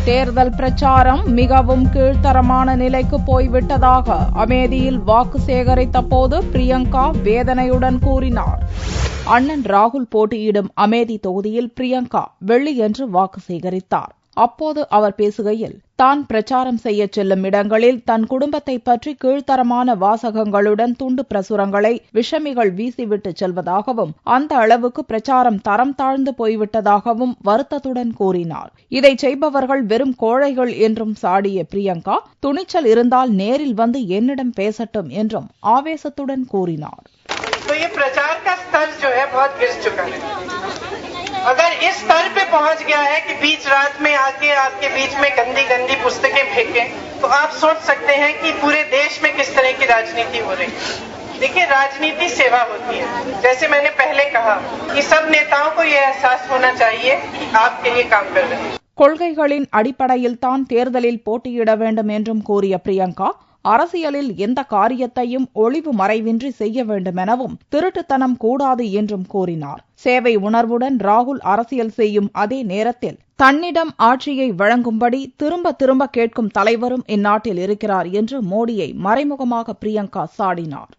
தேர்தல் பிரச்சாரம் மிகவும் கீழ்த்தரமான நிலைக்கு போய்விட்டதாக அமேதியில் வாக்கு சேகரித்த போது பிரியங்கா வேதனையுடன் கூறினார். அண்ணன் ராகுல் போட்டியிடும் அமேதி தொகுதியில் பிரியங்கா வெள்ளியன்று வாக்கு சேகரித்தார். அப்போது அவர் பேசுகையில், தான் பிரச்சாரம் செய்ய செல்லும் இடங்களில் தன் குடும்பத்தை பற்றி கீழ்த்தரமான வாசகங்களுடன் துண்டு பிரசுரங்களை விஷமிகள் வீசிவிட்டு செல்வதாகவும் அந்த அளவுக்கு பிரச்சாரம் தரம் தாழ்ந்து போய்விட்டதாகவும் வருத்தத்துடன் கூறினார். இதை செய்பவர்கள் வெறும் கோழைகள் என்றும் சாடிய பிரியங்கா, துணிச்சல் இருந்தால் நேரில் வந்து என்னிடம் பேசட்டும் என்றும் ஆவேசத்துடன் கூறினார். अगर इस स्तर पे पहुंच गया है कि बीच रात में आके आपके बीच में गंदी गंदी पुस्तकें फेंकें, तो आप सोच सकते हैं कि पूरे देश में किस तरह की राजनीति हो रही है. देखिए, राजनीति सेवा होती है. जैसे मैंने पहले कहा कि सब नेताओं को ये एहसास होना चाहिए कि आपके लिए काम कर रहे हैं. கொள்கைகளின் அடிப்படையில் தான் தேர்தலில் போட்டியிட வேண்டும் என்றும் கூறிய பிரியங்கா, அரசியலில் எந்த காரியத்தையும் ஒளிவு மறைவின்றி செய்ய வேண்டுமெனவும் திருட்டுத்தனம் கூடாது என்றும் கூறினார். சேவை உணர்வுடன் ராகுல் அரசியல் செய்யும் அதே நேரத்தில் தன்னிடம் ஆட்சியை வழங்கும்படி திரும்ப திரும்ப கேட்கும் தலைவரும் இந்நாட்டில் இருக்கிறார் என்று மோடியை மறைமுகமாக பிரியங்கா சாடினார்.